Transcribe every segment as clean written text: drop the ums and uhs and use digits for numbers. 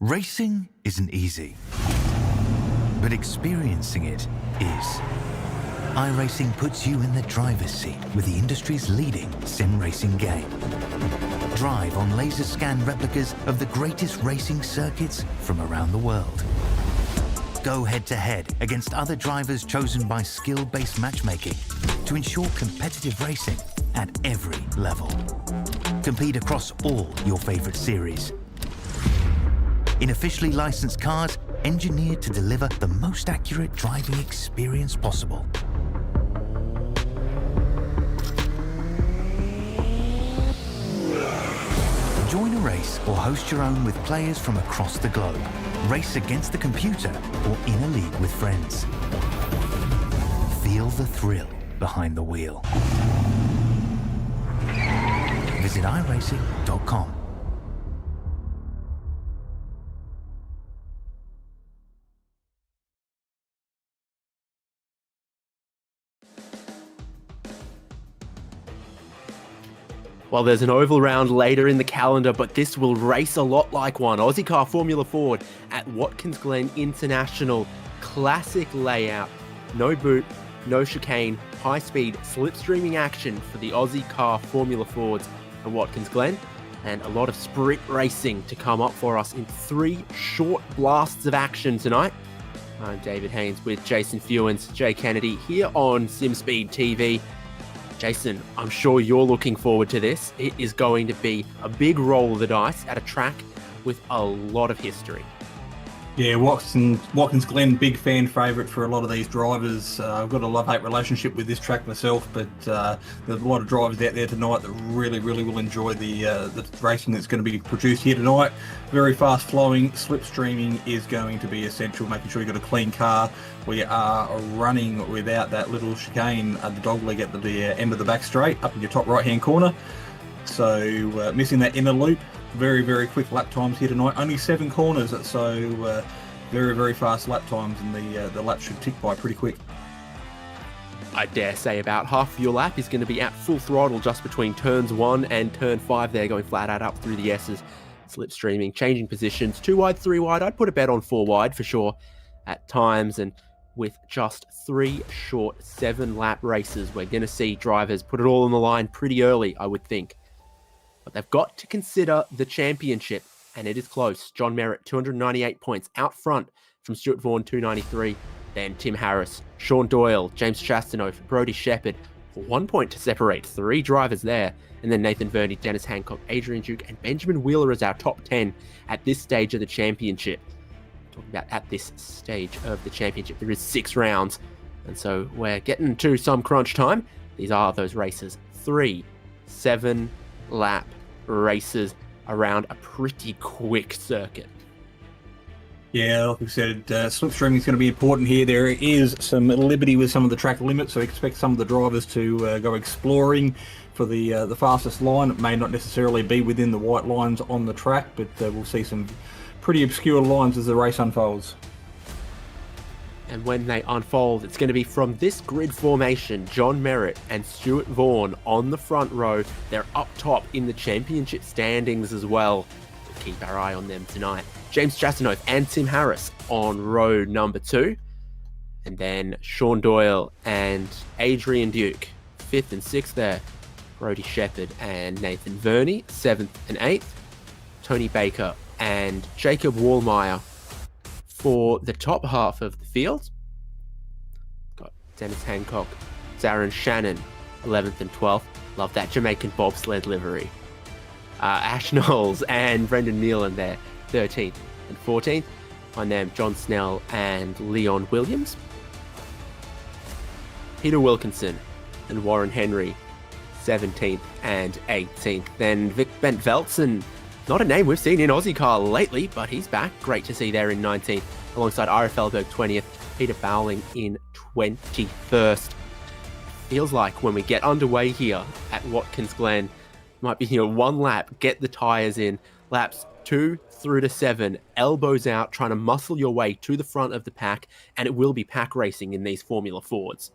Racing isn't easy, but experiencing it is. iRacing puts you in the driver's seat with the industry's leading sim racing game. Drive on laser scan replicas of the greatest racing circuits from around the world. Go head-to-head against other drivers chosen by skill-based matchmaking to ensure competitive racing at every level. Compete across all your favorite series. In officially licensed cars, engineered to deliver the most accurate driving experience possible. Join a race or host your own with players from across the globe. Race against the computer or in a league with friends. Feel the thrill behind the wheel. Visit iRacing.com. Well, there's an oval round later in the calendar, but this will race a lot like one. Ozicar Formula Ford at Watkins Glen International. Classic layout. No boot, no chicane, high-speed slipstreaming action for the Ozicar Formula Fords at Watkins Glen. And a lot of sprint racing to come up for us in 3 short blasts of action tonight. I'm David Haynes with Jason Fewens, Jay Kennedy here on Simspeed TV. Jason, I'm sure you're looking forward to this. It is going to be a big roll of the dice at a track with a lot of history. Yeah, Watkins Glen, big fan favourite for a lot of these drivers. I've got a love-hate relationship with this track myself, but there's a lot of drivers out there tonight that really will enjoy the racing that's going to be produced here tonight. Very fast-flowing, slipstreaming is going to be essential, making sure you've got a clean car. We are running without that little chicane at the dogleg at the end of the back straight, up in your top right-hand corner. So missing that inner loop. Very quick lap times here tonight. Only 7 corners, so very fast lap times, and the lap should tick by pretty quick. I dare say about half of your lap is going to be at full throttle just between turns 1 and turn 5 there, going flat out up through the S's, slipstreaming, changing positions, 2 wide, 3 wide. I'd put a bet on 4 wide for sure at times, and with just 3 short 7-lap races, we're going to see drivers put it all on the line pretty early, I would think. But they've got to consider the championship, and it is close. John Merritt, 298 points out front from Stuart Vaughan, 293. Then Tim Harris, Sean Doyle, James Chastanoff, Brody Shepherd, 1 point to separate 3 drivers there. And then Nathan Verney, Dennis Hancock, Adrian Duke, and Benjamin Wheeler as our top 10 at this stage of the championship. Talking about at this stage of the championship, there is 6 rounds. And so we're getting to some crunch time. These are those races. 3 7-lap races around a pretty quick circuit. Yeah, like we said, slipstreaming is going to be important here. There is some liberty with some of the track limits, so expect some of the drivers to go exploring for the fastest line. It may not necessarily be within the white lines on the track, but we'll see some pretty obscure lines as the race unfolds. And when they unfold, it's going to be from this grid formation. John Merritt and Stuart Vaughan on the front row. They're up top in the championship standings as well. We'll keep our eye on them tonight. James Chastanoff and Tim Harris on row number 2. And then Sean Doyle and Adrian Duke, 5th and 6th there. Brody Shepherd and Nathan Verney, 7th and 8th. Tony Baker and Jacob Wallmeyer for the top half of the field. Got Dennis Hancock, Darren Shannon, 11th and 12th. Love that Jamaican bobsled livery. Ash Knowles and Brendan Nealon there, 13th and 14th. On them, John Snell and Leon Williams. Peter Wilkinson and Warren Henry, 17th and 18th. Then Vic Bent Veltzen, not a name we've seen in Ozicar lately, but he's back. Great to see there in 19th, alongside Ira Felberg, 20th, Peter Bowling in 21st. Feels like when we get underway here at Watkins Glen, might be here 1 lap, get the tyres in, laps 2 through to 7, elbows out, trying to muscle your way to the front of the pack, and it will be pack racing in these Formula Fords.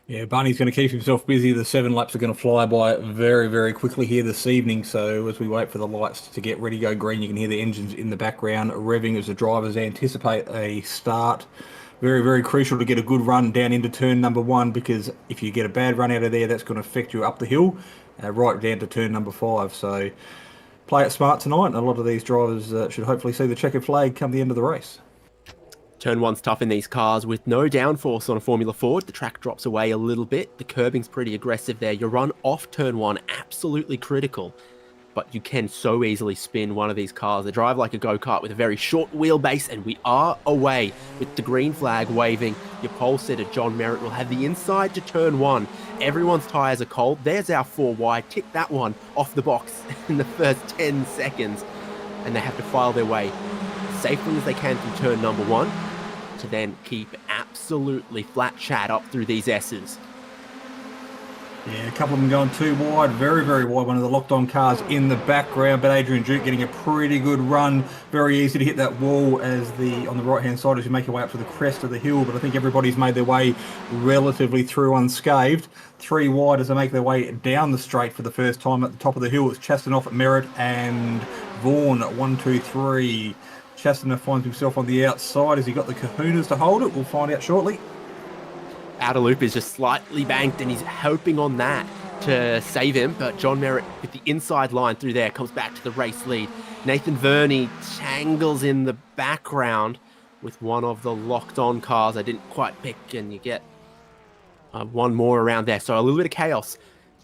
Yeah, Barney's going to keep himself busy. The 7 laps are going to fly by very, very quickly here this evening. So as we wait for the lights to get ready to go green, you can hear the engines in the background revving as the drivers anticipate a start. Very, very crucial to get a good run down into turn number 1, because if you get a bad run out of there, that's going to affect you up the hill, right down to turn number 5. So play it smart tonight, and a lot of these drivers should hopefully see the checkered flag come the end of the race. Turn 1's tough in these cars with no downforce on a Formula Ford. The track drops away a little bit. The curbing's pretty aggressive there. Your run off turn 1, absolutely critical. But you can so easily spin one of these cars. They drive like a go-kart with a very short wheelbase, and we are away with the green flag waving. Your pole sitter, John Merritt, will have the inside to turn 1. Everyone's tyres are cold. There's our 4 wide. Tick that one off the box in the first 10 seconds. And they have to file their way safely as they can through turn number 1 to then keep absolutely flat chat up through these S's. Yeah, a couple of them going too wide, very, very wide. One of the locked-on cars in the background, but Adrian Duke getting a pretty good run. Very easy to hit that wall on the right-hand side as you make your way up to the crest of the hill, but I think everybody's made their way relatively through unscathed. 3 wide as they make their way down the straight for the first time at the top of the hill. It's Chastanoff at Merritt and Vaughan at 1, 2, 3. Chastanoff finds himself on the outside. Has he got the kahunas to hold it? We'll find out shortly. Outer loop is just slightly banked, and he's hoping on that to save him, but John Merritt with the inside line through there comes back to the race lead. Nathan Verney tangles in the background with one of the locked-on cars I didn't quite pick, and you get one more around there. So a little bit of chaos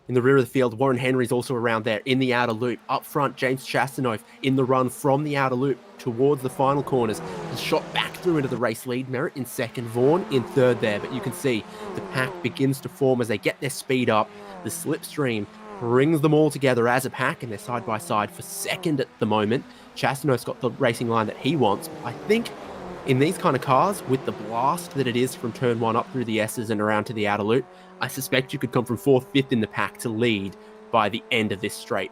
in the rear of the field. Warren Henry's also around there in the outer loop. Up front, James Chastanoff in the run from the outer loop towards the final corners. He's shot back through into the race lead. Merritt in second, Vaughan in third there. But you can see the pack begins to form as they get their speed up. The slipstream brings them all together as a pack, and they're side by side for second at the moment. Chastanoff's got the racing line that he wants. I think in these kind of cars, with the blast that it is from turn 1 up through the S's and around to the outer loop, I suspect you could come from 4th, 5th in the pack to lead by the end of this straight.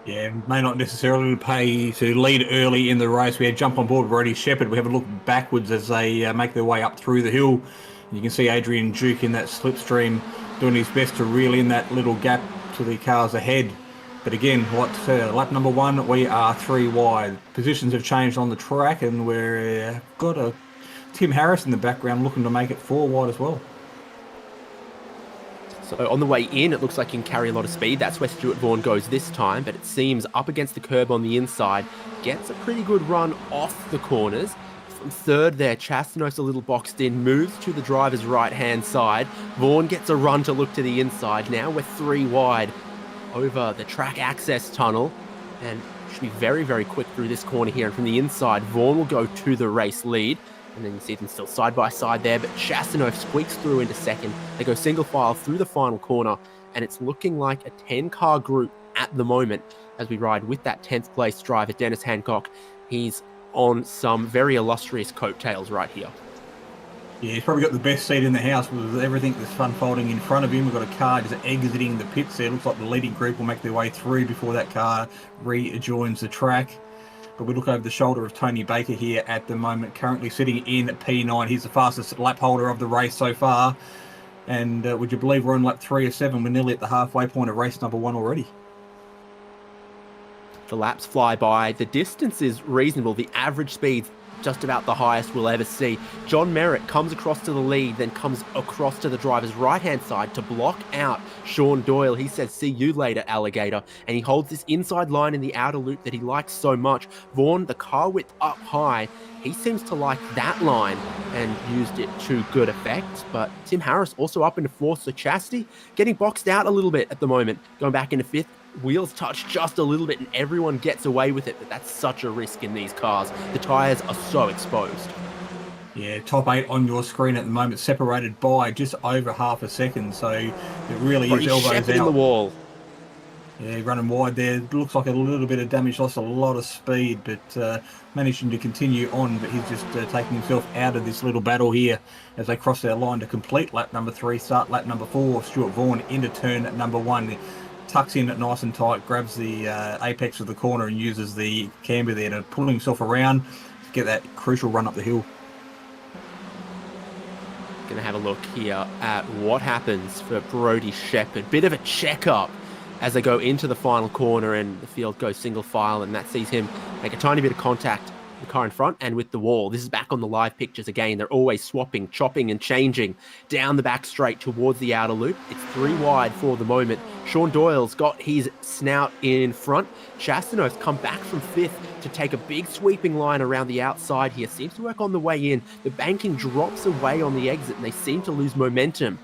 Yeah, may not necessarily pay to lead early in the race. We had jump on board Brody Shepherd. We have a look backwards as they make their way up through the hill. You can see Adrian Duke in that slipstream doing his best to reel in that little gap to the cars ahead. But again, lap number 1, we are 3 wide. Positions have changed on the track, and we've got a Tim Harris in the background looking to make it 4 wide as well. So on the way in, it looks like you can carry a lot of speed. That's where Stuart Vaughan goes this time, but it seems up against the curb on the inside, gets a pretty good run off the corners. From third there, Chastanoff's a little boxed in, moves to the driver's right-hand side. Vaughan gets a run to look to the inside. Now we're 3 wide over the track access tunnel, and should be very, very quick through this corner here. And from the inside, Vaughan will go to the race lead. And then you see them still side by side there, but Chastanoff squeaks through into second. They go single file through the final corner, and it's looking like a 10-car group at the moment as we ride with that 10th place driver, Dennis Hancock. He's on some very illustrious coattails right here. Yeah, he's probably got the best seat in the house with everything that's unfolding in front of him. We've got a car just exiting the pits there. Looks like the leading group will make their way through before that car rejoins the track. But we look over the shoulder of Tony Baker here at the moment, currently sitting in P9. He's the fastest lap holder of the race so far. And would you believe we're on lap 3 of 7? We're nearly at the halfway point of race number 1 already. The laps fly by. The distance is reasonable. The average speed's just about the highest we'll ever see. John Merritt comes across to the lead, then comes across to the driver's right-hand side to block out Sean Doyle. He says, "See you later, alligator." And he holds this inside line in the outer loop that he likes so much. Vaughan, the car width up high, he seems to like that line and used it to good effect. But Tim Harris also up into 4th, so Chastity getting boxed out a little bit at the moment, going back into 5th. Wheels touch just a little bit and everyone gets away with it, but that's such a risk in these cars. The tyres are so exposed. Yeah, top 8 on your screen at the moment, separated by just over half a second, so it really is elbows out. In the wall. Yeah, running wide there. Looks like a little bit of damage, lost a lot of speed, but managing to continue on. But he's just taking himself out of this little battle here as they cross their line to complete lap number 3, start lap number 4. Stuart Vaughan into turn number 1. Tucks in nice and tight, grabs the apex of the corner and uses the camber there to pull himself around to get that crucial run up the hill. Going to have a look here at what happens for Brody Shepherd. Bit of a checkup as they go into the final corner and the field goes single file, and that sees him make a tiny bit of contact with the car in front and with the wall. This is back on the live pictures again. They're always swapping, chopping and changing down the back straight towards the outer loop. It's 3 wide for the moment. Sean Doyle's got his snout in front. Chastanov's come back from 5th to take a big sweeping line around the outside here. Seems to work on the way in. The banking drops away on the exit and they seem to lose momentum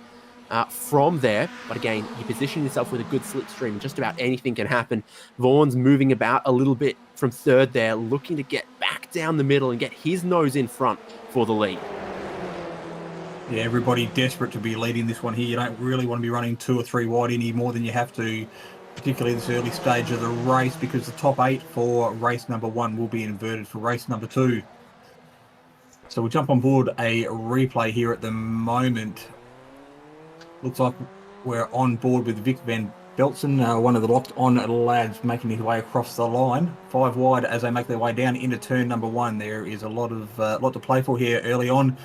from there. But again, you position yourself with a good slipstream and just about anything can happen. Vaughan's moving about a little bit from 3rd there, looking to get back down the middle and get his nose in front for the lead. Yeah, everybody desperate to be leading this one here. You don't really want to be running 2 or 3 wide any more than you have to, particularly this early stage of the race, because the top 8 for race number 1 will be inverted for race number 2. So we'll jump on board a replay here at the moment. Looks like we're on board with Vic Van Beltsen, one of the locked-on lads, making his way across the line. 5 wide as they make their way down into turn number 1. There is a lot to play for here early on.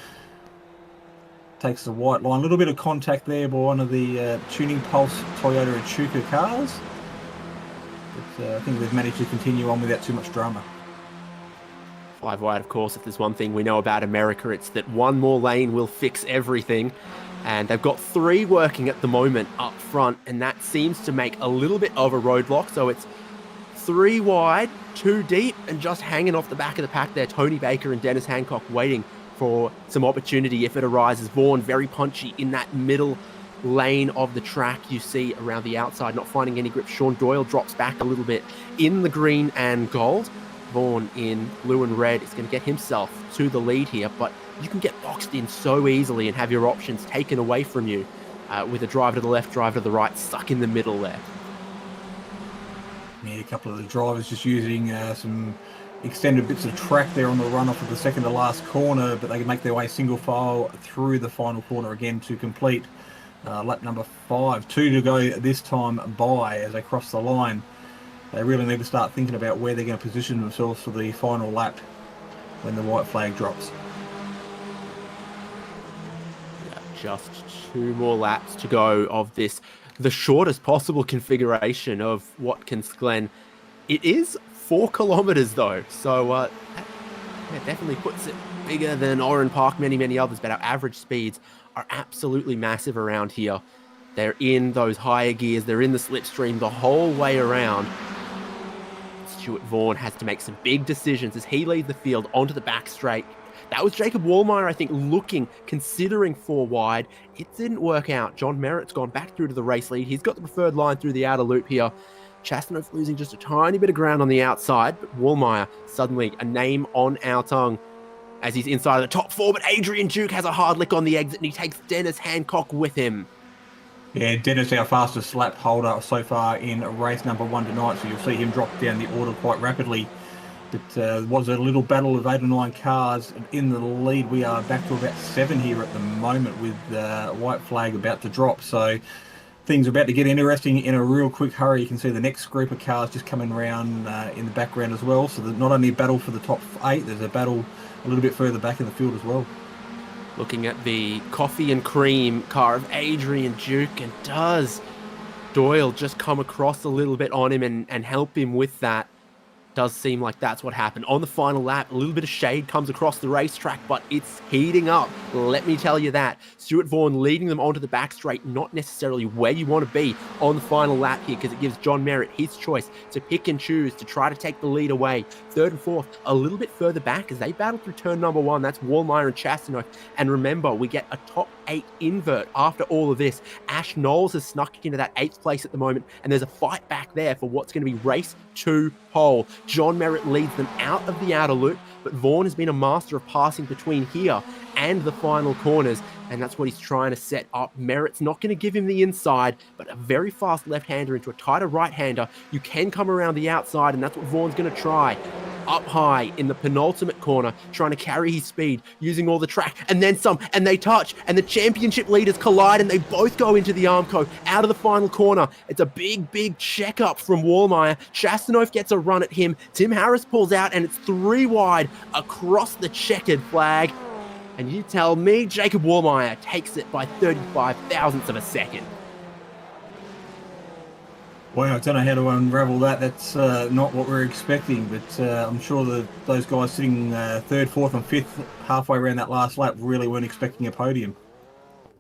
Takes the white line. A little bit of contact there by one of the Tuning Pulse Toyota Echuca cars. But I think they've managed to continue on without too much drama. 5 wide, of course. If there's one thing we know about America, it's that one more lane will fix everything. And they've got 3 working at the moment up front, and that seems to make a little bit of a roadblock. So it's 3 wide, 2 deep, and just hanging off the back of the pack there, Tony Baker and Dennis Hancock waiting for some opportunity if it arises. Vaughan very punchy in that middle lane of the track you see around the outside, not finding any grip. Sean Doyle drops back a little bit in the green and gold. Vaughan in blue and red is going to get himself to the lead here, but you can get boxed in so easily and have your options taken away from you with a driver to the left, driver to the right, stuck in the middle there. Yeah, a couple of the drivers just using some extended bits of track there on the run-off of the second to last corner, but they can make their way single file through the final corner again to complete lap number 5. 2 to go this time by as they cross the line. They really need to start thinking about where they're going to position themselves for the final lap when the white flag drops. Yeah, just 2 more laps to go of this, the shortest possible configuration of Watkins Glen. It is 4 kilometers though, so that definitely puts it bigger than Oran Park, many others, but our average speeds are absolutely massive around here. They're in those higher gears, they're in the slipstream the whole way around. Stuart Vaughan has to make some big decisions as he leads the field onto the back straight. That was Jacob Wallmeyer, I think, considering 4 wide. It didn't work out. John Merritt's gone back through to the race lead. He's got the preferred line through the outer loop here. Chastanov losing just a tiny bit of ground on the outside, but Wallmeyer suddenly a name on our tongue as he's inside of the top 4, but Adrian Duke has a hard lick on the exit and he takes Dennis Hancock with him. Yeah, Dennis, our fastest lap holder so far in race number 1 tonight, so you'll see him drop down the order quite rapidly. It was a little battle of 8 or 9 cars in the lead. We are back to about 7 here at the moment with white flag about to drop, so things are about to get interesting in a real quick hurry. You can see the next group of cars just coming around in the background as well, so there's not only a battle for the top 8, there's a battle a little bit further back in the field as well. Looking at the coffee and cream car of Adrian Duke, and does Doyle just come across a little bit on him and help him with that? Does seem like that's what happened. On the final lap, a little bit of shade comes across the racetrack, but it's heating up. Let me tell you that. Stuart Vaughan leading them onto the back straight, not necessarily where you want to be on the final lap here, because it gives John Merritt his choice to pick and choose to try to take the lead away. 3rd and 4th, a little bit further back as they battle through turn number 1. That's Wallmeyer and Chastanov. And remember, we get a top 8 invert after all of this. Ash Knowles has snuck into that 8th place at the moment, and there's a fight back there for what's going to be race 2 pole. John Merritt leads them out of the outer loop, but Vaughan has been a master of passing between here and the final corners, and that's what he's trying to set up. Merritt's not going to give him the inside, but a very fast left-hander into a tighter right-hander. You can come around the outside, and that's what Vaughan's going to try. Up high in the penultimate corner, trying to carry his speed, using all the track, and then some, and they touch, and the championship leaders collide, and they both go into the Armco, out of the final corner. It's a big check-up from Wallmeyer. Chastanov gets a run at him. Tim Harris pulls out, and it's 3 wide across the checkered flag. And you tell me Jacob Warmeyer takes it by 35 thousandths of a second. Well, I don't know how to unravel that. That's not what we're expecting, but I'm sure that those guys sitting third, fourth, and fifth halfway around that last lap really weren't expecting a podium.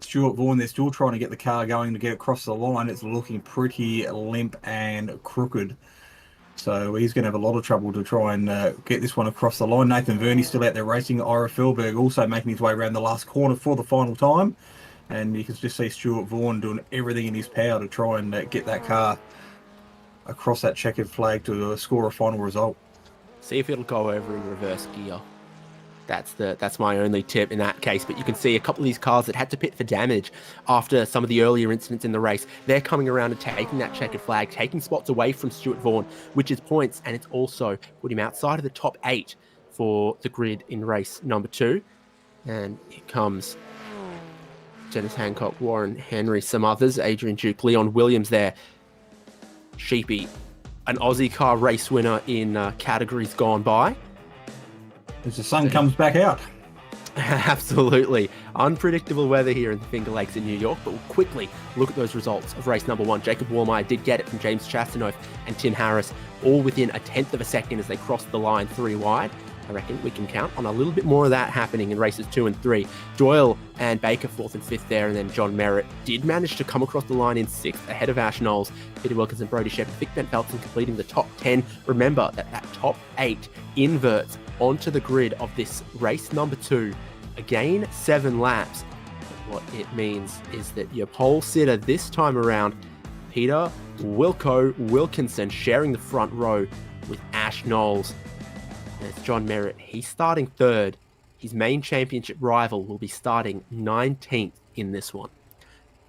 Stuart Vaughan, they're still trying to get the car going to get across the line. It's looking pretty limp and crooked. So he's going to have a lot of trouble to try and get this one across the line. Nathan Verney's still out there racing. Ira Felberg also making his way around the last corner for the final time. And you can just see Stuart Vaughan doing everything in his power to try and get that car across that checkered flag to score a final result. See if it'll go over in reverse gear. That's my only tip in that case. But you can see a couple of these cars that had to pit for damage after some of the earlier incidents in the race. They're coming around and taking that checkered flag, taking spots away from Stuart Vaughan, which is points, and it's also put him outside of the top 8 for the grid in race number 2. And here comes Dennis Hancock, Warren Henry, some others, Adrian Duke, Leon Williams there. Sheepy, an Aussie car race winner in categories gone by. As the sun comes back out. Absolutely. Unpredictable weather here in the Finger Lakes in New York, but we'll quickly look at those results of race number 1. Jacob Warmeyer did get it from James Chastanoff and Tim Harris, all within a tenth of a second as they crossed the line 3 wide. I reckon we can count on a little bit more of that happening in races 2 and 3. Doyle and Baker 4th and 5th there, and then John Merritt did manage to come across the line in 6th ahead of Ash Knowles, Peter Wilkins and Brody Shepherd, Vic Bent Felton completing the top 10. Remember that top 8 inverts onto the grid of this race number 2. Again, 7 laps. But what it means is that your pole sitter this time around, Peter Wilkinson, sharing the front row with Ash Knowles. It's John Merritt. He's starting 3rd. His main championship rival will be starting 19th in this one.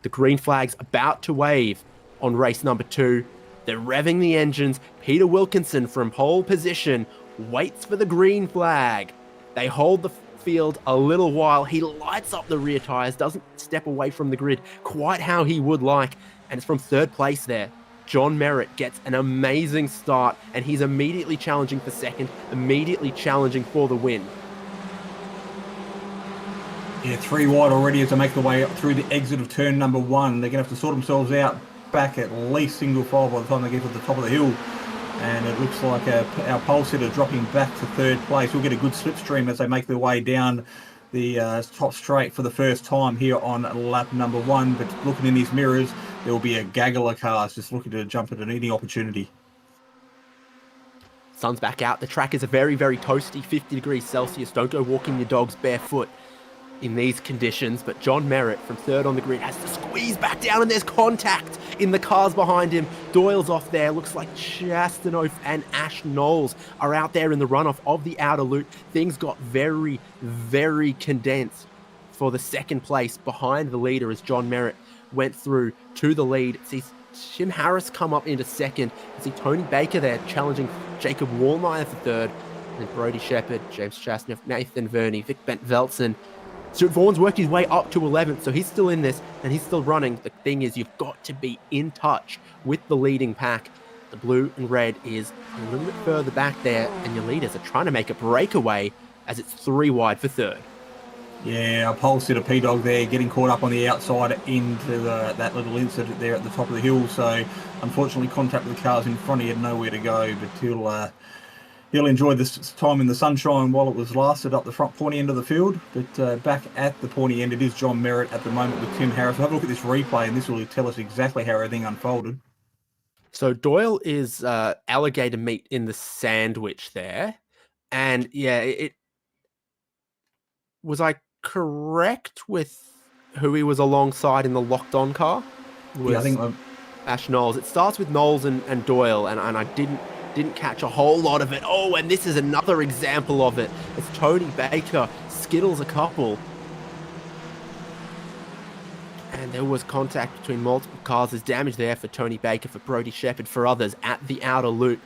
The green flag's about to wave on race number 2. They're revving the engines. Peter Wilkinson from pole position waits for the green flag. They hold the field a little while. He lights up the rear tires, doesn't step away from the grid quite how he would like, and it's from 3rd place there. John Merritt gets an amazing start, and he's immediately challenging for 2nd, immediately challenging for the win. Yeah, 3 wide already as they make the way up through the exit of turn number 1. They're going to have to sort themselves out back at least single file by the time they get to the top of the hill. And it looks like our pole sitter dropping back to 3rd place. We'll get a good slipstream as they make their way down the top straight for the first time here on lap number 1. But looking in his mirrors, there will be a gaggle of cars just looking to jump at any opportunity. Sun's back out. The track is a very, very toasty 50 degrees Celsius. Don't go walking your dogs barefoot in these conditions. But John Merritt from 3rd on the grid has to squeeze back down, and there's contact in the cars behind him. Doyle's off there. Looks like Chastanoff and Ash Knowles are out there in the runoff of the outer loop. Things got very, very condensed for the 2nd place behind the leader as John Merritt went through to the lead. See Tim Harris come up into 2nd. See Tony Baker there challenging Jacob Warmeyer for 3rd. And then Brody Shepherd, James Chastanoff, Nathan Verney, Vic Bent Veltzen. Stuart Vaughan's worked his way up to 11th, so he's still in this and he's still running. The thing is, you've got to be in touch with the leading pack. The blue and red is a little bit further back there, and your leaders are trying to make a breakaway as it's 3 wide for 3rd. Yeah, our pole sitter P-Dog there getting caught up on the outside into that little incident there at the top of the hill. So unfortunately contact with the cars in front, he had nowhere to go, but he'll enjoy this time in the sunshine while it was lasted up the front pointy end of the field. But back at the pointy end, it is John Merritt at the moment with Tim Harris. We'll have a look at this replay, and this will tell us exactly how everything unfolded. So Doyle is alligator meat in the sandwich there. And yeah, it was I correct with who he was alongside in the locked-on car? Yeah, I think Ash Knowles. It starts with Knowles and Doyle, and I didn't catch a whole lot of it. Oh, and this is another example of it. It's Tony Baker skittles a couple. And there was contact between multiple cars. There's damage there for Tony Baker, for Brody Shepherd, for others at the outer loop.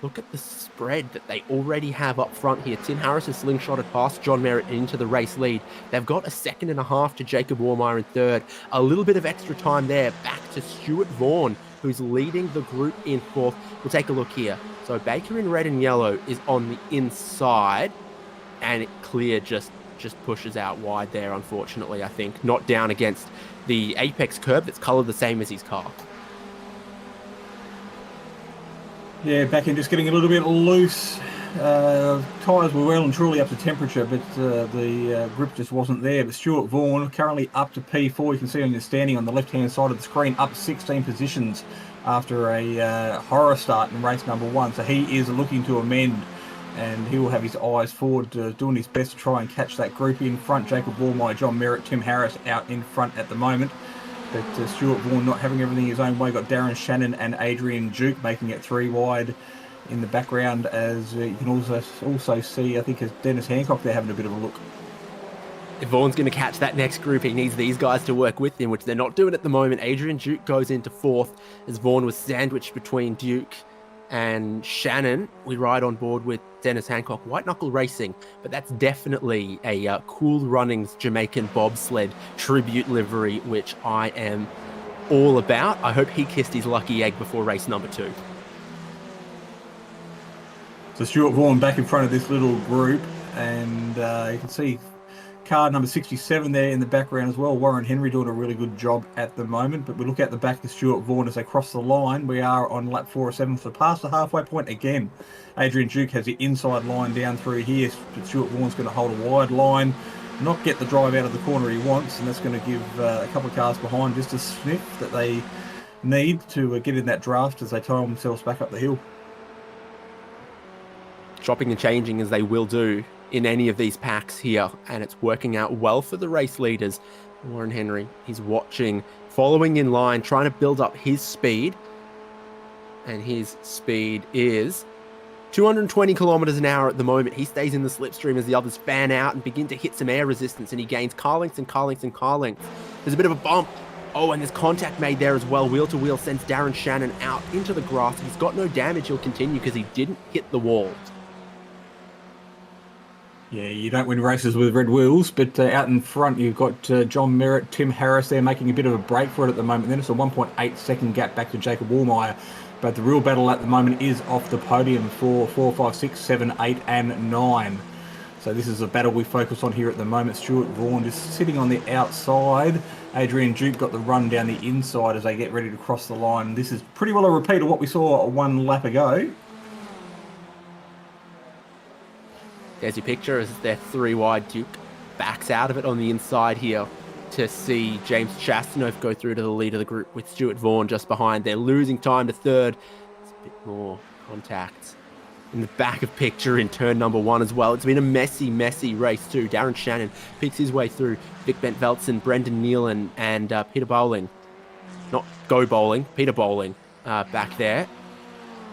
Look at the spread that they already have up front here. Tim Harris has slingshotted past John Merritt into the race lead. They've got a 2.5 seconds to Jacob Warmeyer in 3rd. A little bit of extra time there. Back to Stuart Vaughan, who's leading the group in 4th. We'll take a look here. So Baker in red and yellow is on the inside, and it cleared just just pushes out wide there, unfortunately, I think. Not down against the apex curb that's coloured the same as his car. Yeah, back end just getting a little bit loose. Tyres were well and truly up to temperature, but the grip just wasn't there. But Stuart Vaughan currently up to P4. You can see on your standing on the left-hand side of the screen, up 16 positions after a horror start in race number 1. So he is looking to amend, and he will have his eyes forward, doing his best to try and catch that group in front. Jacob Wallmeyer, John Merritt, Tim Harris out in front at the moment. But Stuart Vaughan not having everything his own way. Got Darren Shannon and Adrian Duke making it 3 wide in the background, as you can also see, I think, as Dennis Hancock, they're having a bit of a look. If Vaughan's going to catch that next group, he needs these guys to work with him, which they're not doing at the moment. Adrian Duke goes into 4th as Vaughan was sandwiched between Duke and Shannon. We ride on board with Dennis Hancock, White Knuckle Racing, but that's definitely a Cool Runnings Jamaican bobsled tribute livery, which I am all about. I hope he kissed his lucky egg before race number 2. So Stuart Vaughan back in front of this little group, and you can see car number 67 there in the background as well. Warren Henry doing a really good job at the moment, but we look at the back of Stuart Vaughan as they cross the line. We are on lap 407, so past the halfway point again. Adrian Duke has the inside line down through here, but Stuart Vaughan's going to hold a wide line, not get the drive out of the corner he wants, and that's going to give a couple of cars behind just a sniff that they need to get in that draft as they tie themselves back up the hill. Chopping and changing as they will do in any of these packs here, and it's working out well for the race leaders. Warren Henry, he's watching, following in line, trying to build up his speed, and his speed is 220 kilometers an hour at the moment. He stays in the slipstream as the others fan out and begin to hit some air resistance, and he gains car lengths and car lengths and car lengths. There's a bit of a bump. Oh, and there's contact made there as well. Wheel to wheel sends Darren Shannon out into the grass. He's got no damage. He'll continue because he didn't hit the wall. Yeah, you don't win races with red wheels, but out in front you've got John Merritt, Tim Harris there making a bit of a break for it at the moment. Then it's a 1.8 second gap back to Jacob Wallmeyer. But the real battle at the moment is off the podium for 4, 5, 6, 7, 8 and 9. So this is a battle we focus on here at the moment. Stuart Vaughan just sitting on the outside. Adrian Duke got the run down the inside as they get ready to cross the line. This is pretty well a repeat of what we saw 1 lap ago. There's your picture as their 3 wide. Duke backs out of it on the inside here to see James Chastanoff go through to the lead of the group with Stuart Vaughan just behind. They're losing time to 3rd. It's a bit more contact in the back of picture in turn number 1 as well. It's been a messy race too. Darren Shannon picks his way through. Vic Bent-Veltzen, Brendan Nealon and Peter Bowling. Not Go Bowling, Peter Bowling back there.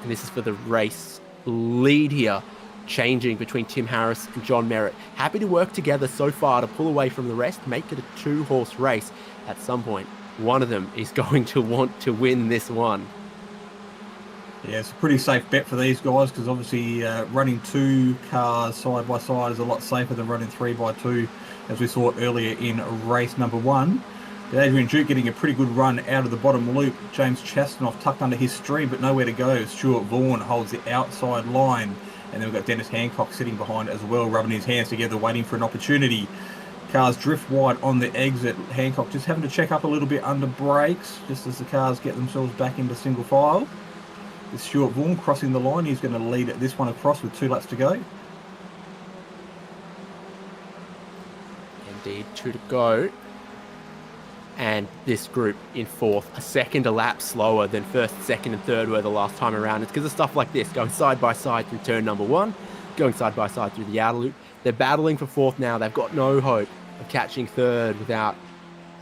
And this is for the race lead here. Changing between Tim Harris and John Merritt. Happy to work together so far to pull away from the rest, make it a 2-horse race. At some point, one of them is going to want to win this one. Yeah, it's a pretty safe bet for these guys because obviously running 2 cars side by side is a lot safer than running 3 by 2 as we saw earlier in race number 1. But Adrian Duke getting a pretty good run out of the bottom loop. James Chastanoff tucked under his stream but nowhere to go. Stuart Vaughan holds the outside line. And then we've got Dennis Hancock sitting behind as well, rubbing his hands together, waiting for an opportunity. Cars drift wide on the exit. Hancock just having to check up a little bit under brakes, just as the cars get themselves back into single file. With Stuart Vaughan crossing the line, he's going to lead this one across with 2 laps to go. Indeed, 2 to go. And this group in 4th, a second a lap slower than 1st, 2nd and 3rd were the last time around. It's because of stuff like this, going side by side through turn number 1, going side by side through the outer loop. They're battling for 4th now. They've got no hope of catching 3rd without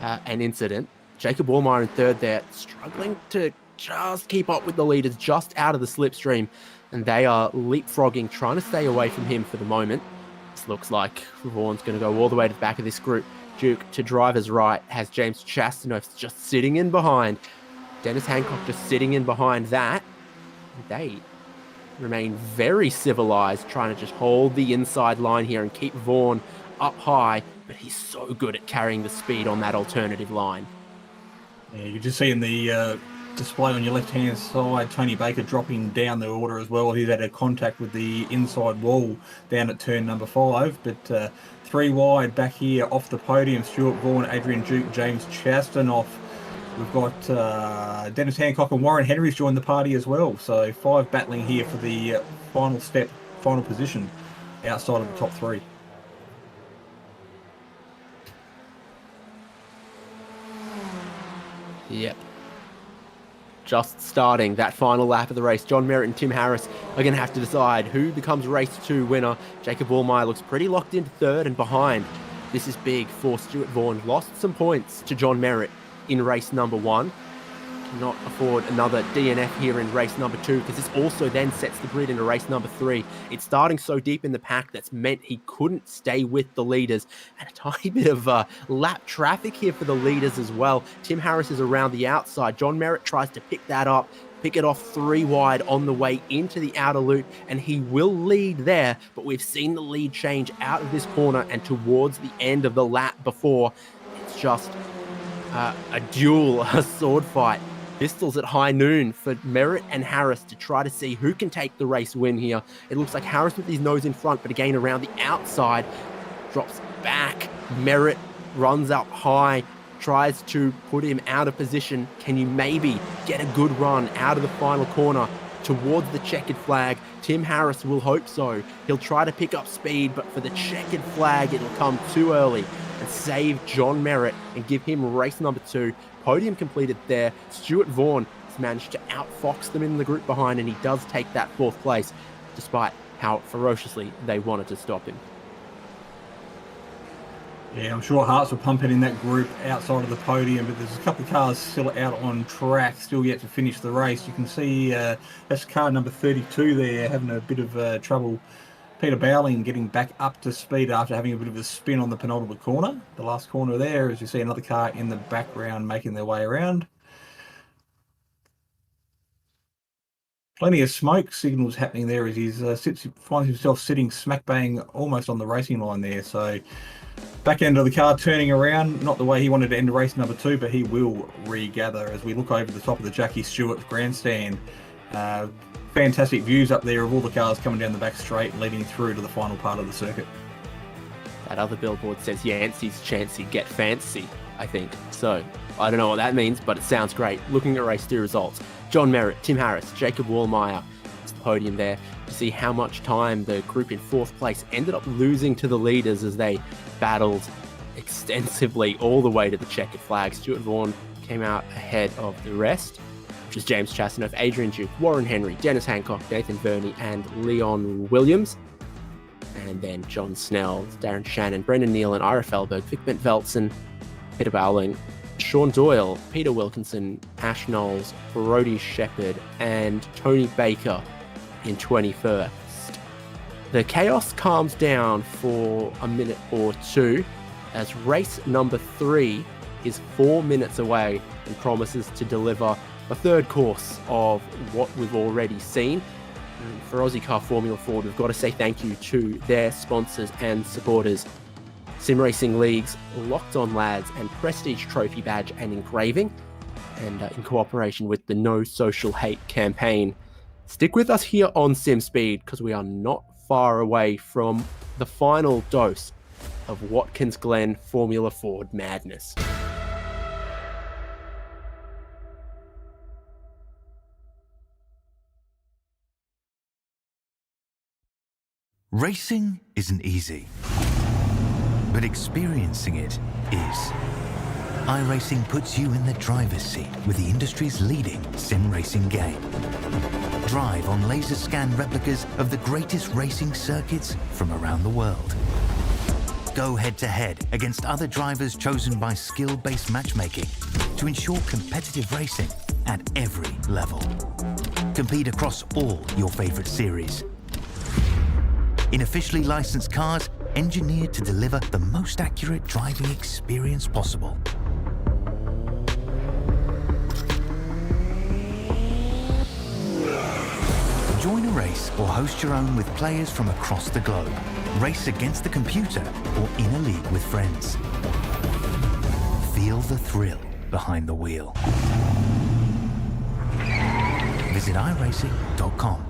an incident. Jacob Wallmeyer in 3rd there, struggling to just keep up with the leaders just out of the slipstream. And they are leapfrogging, trying to stay away from him for the moment. This looks like Vaughan's going to go all the way to the back of this group. Duke to driver's right has James Chastanoff just sitting in behind. Dennis Hancock just sitting in behind that. They remain very civilized, trying to just hold the inside line here and keep Vaughan up high, but he's so good at carrying the speed on that alternative line. Yeah, you can just see in the display on your left-hand side. Tony Baker dropping down the order as well. He's had a contact with the inside wall down at turn number 5. But 3 wide back here off the podium. Stuart Vaughan, Adrian Duke, James Chastonoff. We've got Dennis Hancock and Warren Henry's joined the party as well. So 5 battling here for the final position outside of the top 3. Yep. Just starting that final lap of the race. John Merritt and Tim Harris are going to have to decide who becomes race 2 winner. Jacob Wallmeyer looks pretty locked into 3rd and behind. This is big for Stuart Vaughan. Lost some points to John Merritt in race number 1. Cannot afford another DNF here in race number 2 because this also then sets the grid into race number 3. It's starting so deep in the pack that's meant he couldn't stay with the leaders, and a tiny bit of lap traffic here for the leaders as well. Tim Harris is around the outside. John Merritt tries to pick that up, pick it off 3 wide on the way into the outer loop, and he will lead there, but we've seen the lead change out of this corner and towards the end of the lap before. It's just a duel, a sword fight. Pistols at high noon for Merritt and Harris to try to see who can take the race win here. It looks like Harris with his nose in front, but again around the outside, drops back. Merritt runs up high, tries to put him out of position. Can you maybe get a good run out of the final corner towards the checkered flag? Tim Harris will hope so. He'll try to pick up speed, but for the checkered flag, it'll come too early and save John Merritt and give him race number 2. Podium completed there. Stuart Vaughan has managed to outfox them in the group behind, and he does take that 4th place, despite how ferociously they wanted to stop him. Yeah, I'm sure hearts were pumping in that group outside of the podium, but there's a couple of cars still out on track, still yet to finish the race. You can see that's car number 32 there having a bit of trouble. Peter Bowling getting back up to speed after having a bit of a spin on the penultimate corner. The last corner there, as you see another car in the background making their way around. Plenty of smoke signals happening there as he finds himself sitting smack bang almost on the racing line there. So back end of the car turning around, not the way he wanted to end race number 2, but he will regather as we look over the top of the Jackie Stewart grandstand. Fantastic views up there of all the cars coming down the back straight, leading through to the final part of the circuit. That other billboard says Yancey's Chancy get fancy, I think. So I don't know what that means, but it sounds great. Looking at race 2 results, John Merritt, Tim Harris, Jacob Wallmeyer. It's the podium there to see how much time the group in 4th place ended up losing to the leaders as they battled extensively all the way to the checkered flag. Stuart Vaughan came out ahead of the rest, which is James Chastonoff, Adrian Duke, Warren Henry, Dennis Hancock, Nathan Verney, and Leon Williams. And then John Snell, Darren Shannon, Brendan Nealon, Ira Felberg, Vic Bent-Veltzen, Peter Bowling, Sean Doyle, Peter Wilkinson, Ash Knowles, Brody Shepherd, and Tony Baker in 21st. The chaos calms down for a minute or two as race number 3 is 4 minutes away and promises to deliver a 3rd course of what we've already seen. And for Ozicar Formula Ford, we've got to say thank you to their sponsors and supporters. Sim Racing Leagues, Locked On Lads, and Prestige Trophy Badge and Engraving, and in cooperation with the No Social Hate campaign. Stick with us here on Simspeed because we are not far away from the final dose of Watkins Glen Formula Ford madness. Racing isn't easy, but experiencing it is. iRacing puts you in the driver's seat with the industry's leading sim racing game. Drive on laser scan replicas of the greatest racing circuits from around the world. Go head-to-head against other drivers chosen by skill-based matchmaking to ensure competitive racing at every level. Compete across all your favorite series. In officially licensed cars, engineered to deliver the most accurate driving experience possible. Join a race or host your own with players from across the globe. Race against the computer or in a league with friends. Feel the thrill behind the wheel. Visit iRacing.com.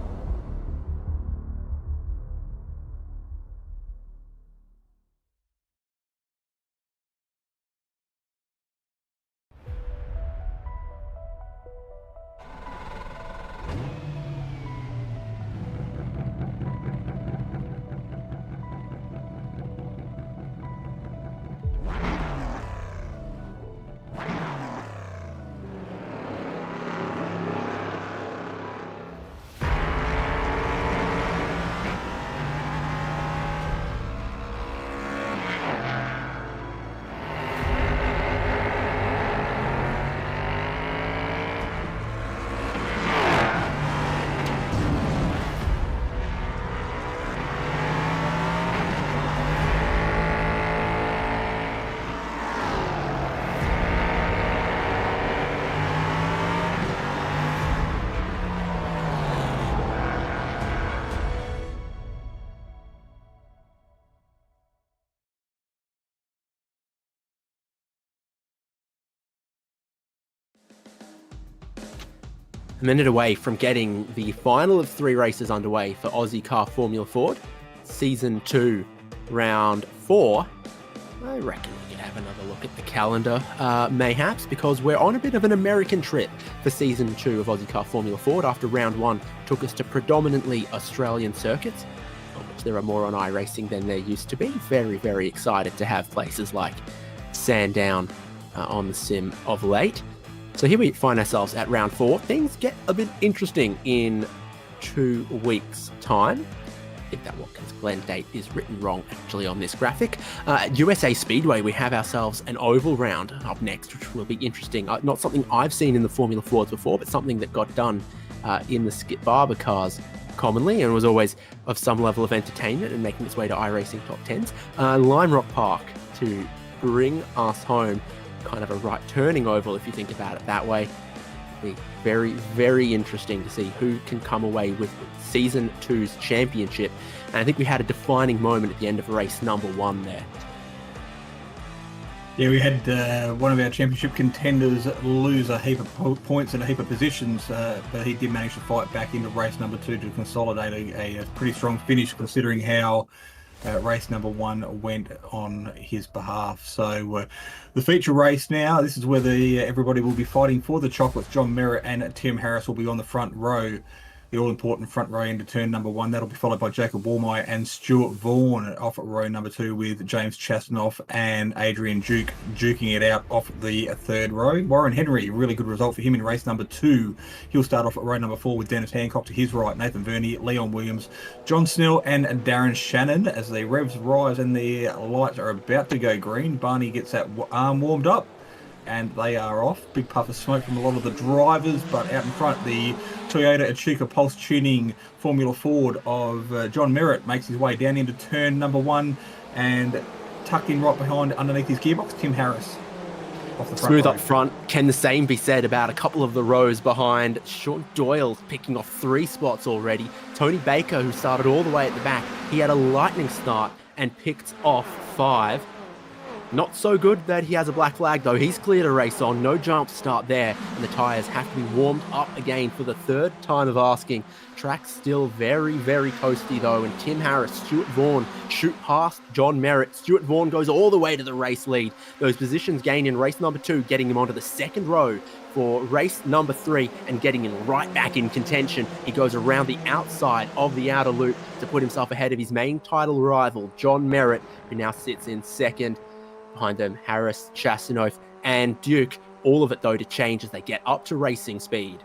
A minute away from getting the final of 3 races underway for Ozicar Formula Ford. Season 2, Round 4. I reckon we could have another look at the calendar, mayhaps, because we're on a bit of an American trip for Season 2 of Ozicar Formula Ford after Round 1 took us to predominantly Australian circuits, of which there are more on iRacing than there used to be. Very, very excited to have places like Sandown on the sim of late. So here we find ourselves at round 4. Things get a bit interesting in 2 weeks' time. I think that Watkins Glen date is written wrong actually on this graphic. At USA Speedway, we have ourselves an oval round up next, which will be interesting. Not something I've seen in the Formula Fords before, but something that got done in the Skip Barber cars commonly and was always of some level of entertainment and making its way to iRacing top 10s. Lime Rock Park to bring us home. Kind of a right turning oval if you think about it that way. It'll be very, very interesting to see who can come away with Season 2's championship. And I think we had a defining moment at the end of race number 1 there. Yeah, we had one of our championship contenders lose a heap of points and a heap of positions, but he did manage to fight back into race number 2 to consolidate a pretty strong finish considering how race number 1 went on his behalf. So the feature race now, this is where everybody will be fighting for the chocolates. John Merritt and Tim Harris will be on the front row, the all-important front row into turn number 1. That'll be followed by Jacob Warmeyer and Stuart Vaughan off at row number 2 with James Chastanoff and Adrian Duke duking it out off the 3rd row. Warren Henry, really good result for him in race number 2. He'll start off at row number 4 with Dennis Hancock to his right, Nathan Verney, Leon Williams, John Snell and Darren Shannon. As the revs rise and the lights are about to go green, Barney gets that arm warmed up and they are off. Big puff of smoke from a lot of the drivers, but out in front, the Toyota Echuca Pulse Tuning Formula Ford of John Merritt makes his way down into turn number 1 and tucked in right behind underneath his gearbox, Tim Harris. Off the front Smooth row. up front. Can the same be said about a couple of the rows behind? Sean Doyle picking off 3 spots already. Tony Baker, who started all the way at the back, he had a lightning start and picked off 5. Not so good that he has a black flag though. He's cleared a race on, no jump start there, and the tyres have to be warmed up again for the 3rd time of asking. Track's still very, very toasty though, and Tim Harris, Stuart Vaughan shoot past John Merritt. Stuart Vaughan goes all the way to the race lead. Those positions gained in race number 2, getting him onto the 2nd row for race number 3 and getting him right back in contention. He goes around the outside of the outer loop to put himself ahead of his main title rival, John Merritt, who now sits in 2nd. Behind them, Harris, Chastanoff, and Duke. All of it, though, to change as they get up to racing speed.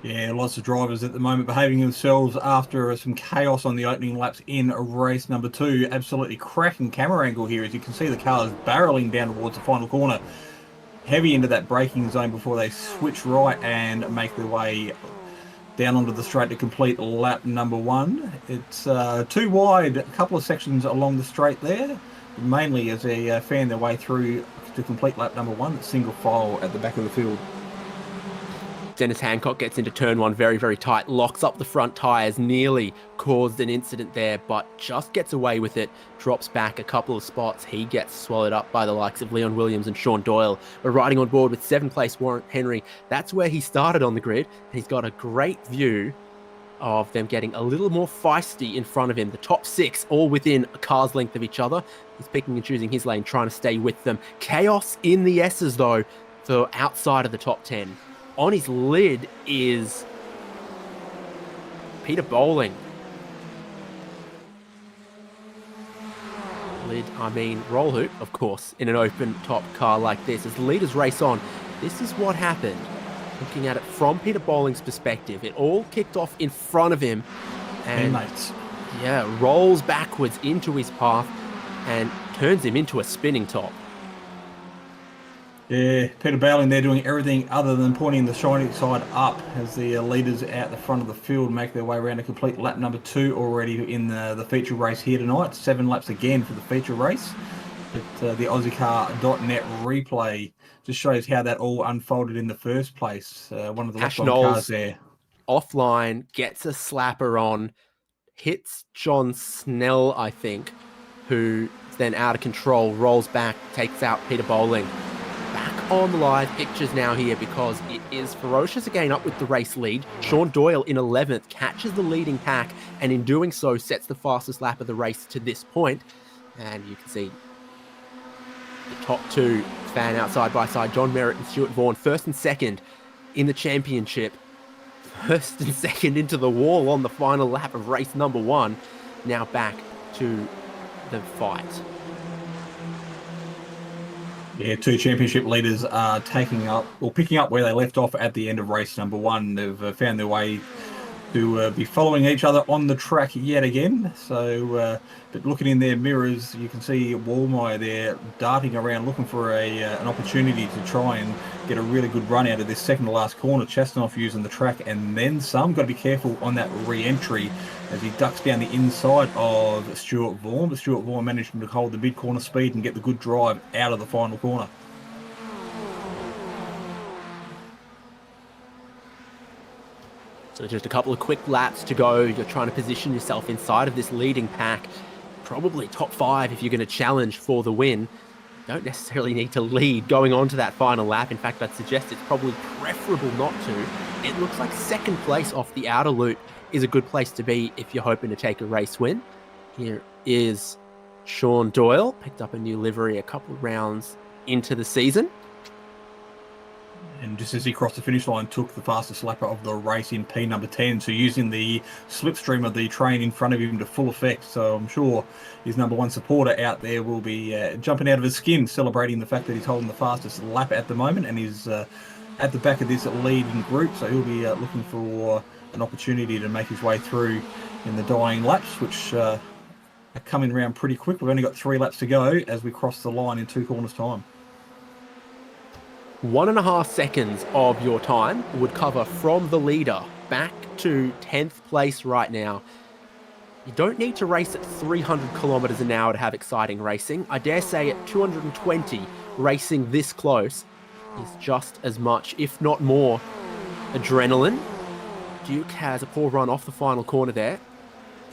Yeah, lots of drivers at the moment behaving themselves after some chaos on the opening laps in race number 2. Absolutely cracking camera angle here. As you can see, the cars barreling down towards the final corner. Heavy into that braking zone before they switch right and make their way down onto the straight to complete lap number 1. It's too wide, a couple of sections along the straight there, mainly as they fan their way through to complete lap number 1, single file at the back of the field. Dennis Hancock gets into turn one very, very tight, locks up the front tyres, nearly caused an incident there, but just gets away with it, drops back a couple of spots. He gets swallowed up by the likes of Leon Williams and Sean Doyle. We're riding on board with 7th place Warren Henry. That's where he started on the grid, and he's got a great view of them getting a little more feisty in front of him. The top 6 all within a car's length of each other. He's picking and choosing his lane, trying to stay with them. Chaos in the S's though, for outside of the top 10. On his lid is Peter Bowling. Roll hoop, of course, in an open top car like this. As the leaders race on, this is what happened. Looking at it from Peter Bowling's perspective, it all kicked off in front of him and rolls backwards into his path and turns him into a spinning top. Yeah, Peter Bowling there doing everything other than pointing the shiny side up as the leaders out the front of the field make their way around to complete lap number 2 already in the feature race here tonight. 7 laps again for the feature race. But the Ozicar.net replay just shows how that all unfolded in the first place. One of the left cars there. Offline, gets a slapper on, hits John Snell, I think, who then out of control, rolls back, takes out Peter Bowling. Back on the live pictures now here because it is Ferocious again up with the race lead. Sean Doyle in 11th catches the leading pack and in doing so sets the fastest lap of the race to this point. And you can see the top 2 fan out side by side, John Merritt and Stuart Vaughan, 1st and 2nd in the championship. 1st and 2nd into the wall on the final lap of race number 1. Now back to the fight. Yeah, 2 championship leaders are taking up or picking up where they left off at the end of race number 1. They've found their way to be following each other on the track yet again. So, but looking in their mirrors, you can see Wallmeyer there darting around looking for an opportunity to try and get a really good run out of this second to last corner. Chastanoff using the track and then some. Got to be careful on that re-entry as he ducks down the inside of Stuart Vaughan. But Stuart Vaughan managed to hold the mid-corner speed and get the good drive out of the final corner. So just a couple of quick laps to go. You're trying to position yourself inside of this leading pack. Probably top 5 if you're going to challenge for the win. Don't necessarily need to lead going on to that final lap. In fact, I'd suggest it's probably preferable not to. It looks like 2nd place off the outer loop is a good place to be if you're hoping to take a race win. Here is Sean Doyle. Picked up a new livery a couple of rounds into the season. And just as he crossed the finish line, took the fastest lapper of the race in P number 10. So using the slipstream of the train in front of him to full effect. So I'm sure his number 1 supporter out there will be jumping out of his skin, celebrating the fact that he's holding the fastest lap at the moment and is at the back of this leading group. So he'll be looking for an opportunity to make his way through in the dying laps, which are coming around pretty quick. We've only got 3 laps to go as we cross the line in 2 corners time. 1.5 seconds of your time would cover from the leader back to 10th place right now. You don't need to race at 300 kilometers an hour to have exciting racing. I dare say at 220, racing this close is just as much, if not more, adrenaline. Duke has a poor run off the final corner there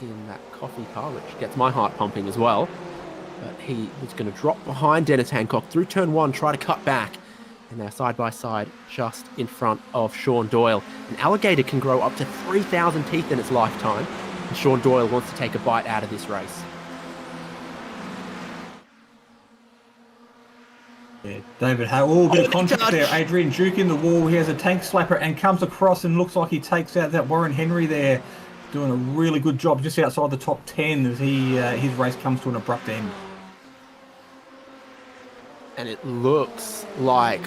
in that coffee car, which gets my heart pumping as well. But he was going to drop behind Dennis Hancock through turn 1, try to cut back. And they're side by side just in front of Sean Doyle. An alligator can grow up to 3,000 teeth in its lifetime, and Sean Doyle wants to take a bite out of this race. Yeah, David Howe, bit of contact there. Adrian Duke in the wall. He has a tank slapper and comes across and looks like he takes out that Warren Henry there. Doing a really good job just outside the top 10 as his race comes to an abrupt end. And it looks like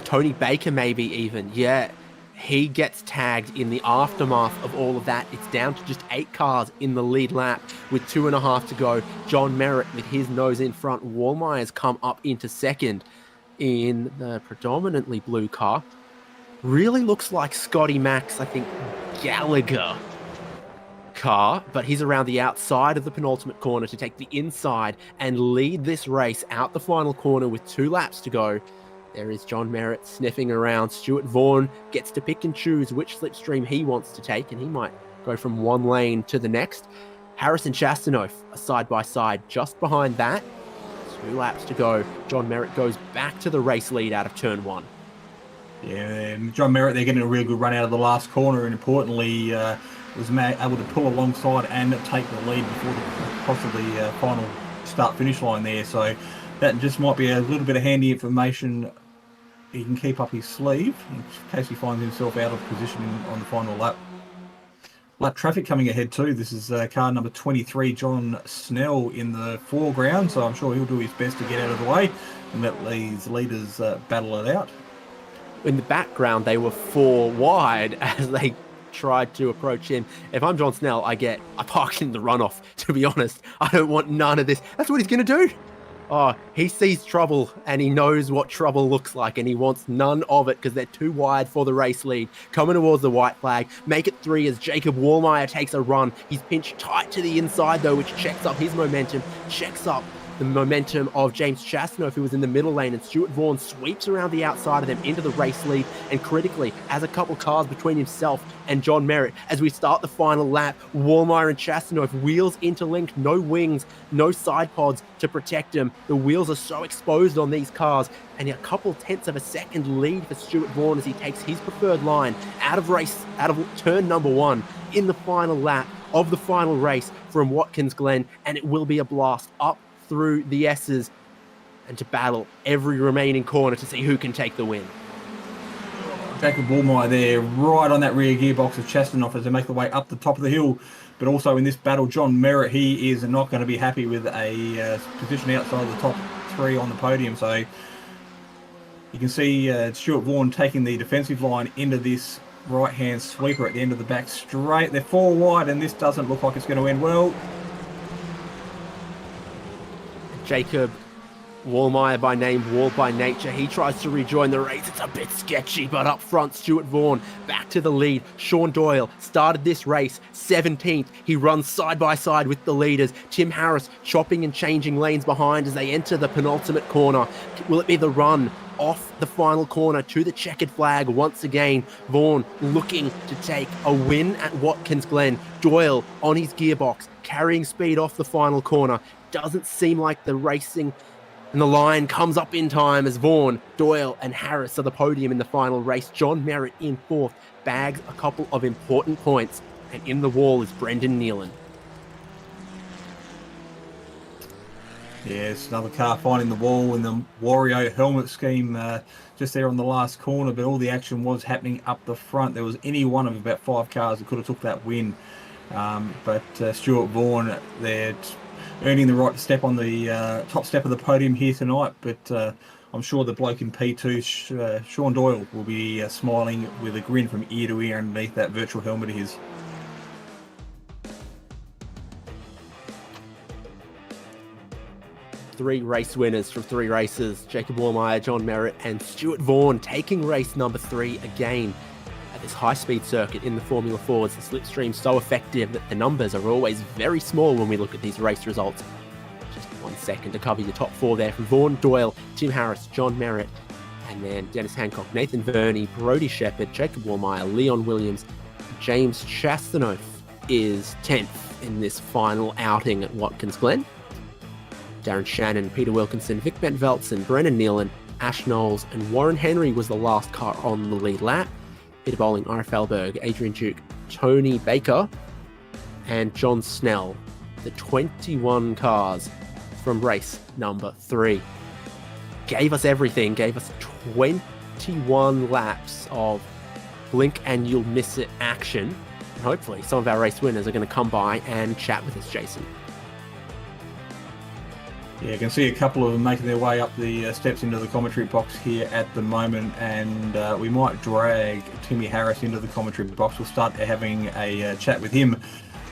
Tony Baker maybe even. Yeah, he gets tagged in the aftermath of all of that. It's down to just 8 cars in the lead lap with 2.5 to go. John Merritt with his nose in front. Wallmeyer's come up into 2nd in the predominantly blue car. Really looks like Scotty Max, I think, Gallagher car, but he's around the outside of the penultimate corner to take the inside and lead this race out the final corner with 2 laps to go. There is John Merritt sniffing around. Stuart Vaughan gets to pick and choose which slipstream he wants to take, and he might go from one lane to the next. Harris and Chastanoff are side by side just behind that. 2 laps to go. John Merritt goes back to the race lead out of turn 1. Yeah, and John Merritt, they're getting a real good run out of the last corner, and importantly, was able to pull alongside and take the lead before the possibly final start-finish line there. So that just might be a little bit of handy information he can keep up his sleeve in case he finds himself out of position on the final lap. Lap traffic coming ahead too. This is car number 23, John Snell, in the foreground, so I'm sure he'll do his best to get out of the way and let these leaders battle it out. In the background, they were 4 wide as they tried to approach him. If I'm John Snell, I park in the runoff, to be honest. I don't want none of this. That's what he's going to do. Oh, he sees trouble and he knows what trouble looks like, and he wants none of it because they're too wide for the race lead. Coming towards the white flag. Make it 3 as Jacob Wallmeyer takes a run. He's pinched tight to the inside though, which checks up his momentum, checks up the momentum of James Chastanoff, who was in the middle lane, and Stuart Vaughan sweeps around the outside of them into the race lead, and critically, as a couple cars between himself and John Merritt, as we start the final lap, Wallmeyer and Chastanoff, wheels interlinked, no wings, no side pods to protect him. The wheels are so exposed on these cars, and a couple tenths of a second lead for Stuart Vaughan as he takes his preferred line out of turn number 1 in the final lap of the final race from Watkins Glen, and it will be a blast up through the S's and to battle every remaining corner to see who can take the win. Jacob Wallmeyer there, right on that rear gearbox of Chastanoff as they make their way up the top of the hill. But also in this battle, John Merritt, he is not going to be happy with a position outside the top 3 on the podium. So you can see Stuart Vaughan taking the defensive line into this right-hand sweeper at the end of the back straight. They're 4 wide, and this doesn't look like it's going to end well. Jacob Wallmeyer by name, Wall by nature. He tries to rejoin the race. It's a bit sketchy, but up front, Stuart Vaughan back to the lead. Sean Doyle started this race 17th. He runs side by side with the leaders. Tim Harris chopping and changing lanes behind as they enter the penultimate corner. Will it be the run off the final corner to the checkered flag once again? Vaughan looking to take a win at Watkins Glen. Doyle on his gearbox, carrying speed off the final corner. Doesn't seem like the racing and the line comes up in time as Vaughan, Doyle and Harris are the podium in the final race. John Merritt in 4th, bags a couple of important points, and in the wall is Brendan Nealon. Yes, another car finding the wall in the Wario helmet scheme just there on the last corner, but all the action was happening up the front. There was any one of about 5 cars that could have took that win, but Stuart Vaughan there earning the right to step on the top step of the podium here tonight. But I'm sure the bloke in P2, Sean Doyle, will be smiling with a grin from ear to ear underneath that virtual helmet of his. Three race winners from 3 races: Jacob Wallmeyer, John Merritt and Stuart Vaughan taking race number 3 again at this high-speed circuit in the Formula Fords. The slipstream's so effective that the numbers are always very small when we look at these race results. Just 1 second to cover your top 4 there from Vaughan, Doyle, Tim Harris, John Merritt, and then Dennis Hancock, Nathan Verney, Brodie Shepherd, Jacob Wallmeyer, Leon Williams. James Chastanoff is 10th in this final outing at Watkins Glen. Darren Shannon, Peter Wilkinson, Vic Bent Veltzen, Brennan Nealon, Ash Knowles, and Warren Henry was the last car on the lead lap. Peter Bowling, R.F. Alberg, Adrian Duke, Tony Baker, and John Snell. The 21 cars from race number 3. Gave us everything, gave us 21 laps of blink and you'll miss it action. And hopefully some of our race winners are going to come by and chat with us, Jason. Yeah, you can see a couple of them making their way up the steps into the commentary box here at the moment, and we might drag Timmy Harris into the commentary box. We'll start having a chat with him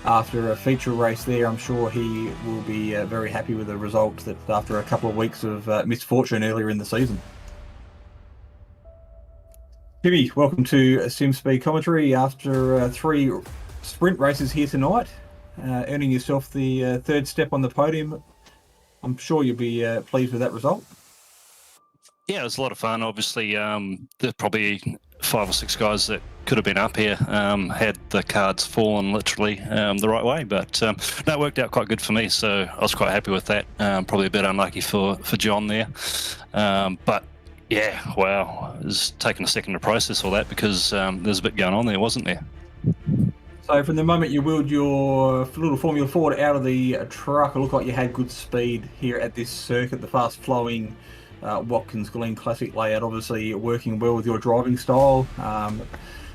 after a feature race there. I'm sure he will be very happy with the result that after a couple of weeks of misfortune earlier in the season. Timmy, welcome to Simspeed commentary after 3 sprint races here tonight, earning yourself the 3rd step on the podium. I'm sure you'll be pleased with that result. Yeah, it was a lot of fun. Obviously, there's probably 5 or 6 guys that could have been up here had the cards fallen literally the right way. But no, it worked out quite good for me, so I was quite happy with that. Probably a bit unlucky for John there. But yeah, wow, it was taking a second to process all that because there's a bit going on there, wasn't there? So from the moment you wheeled your little Formula Ford out of the truck, it looked like you had good speed here at this circuit, the fast-flowing Watkins Glen Classic layout. Obviously working well with your driving style,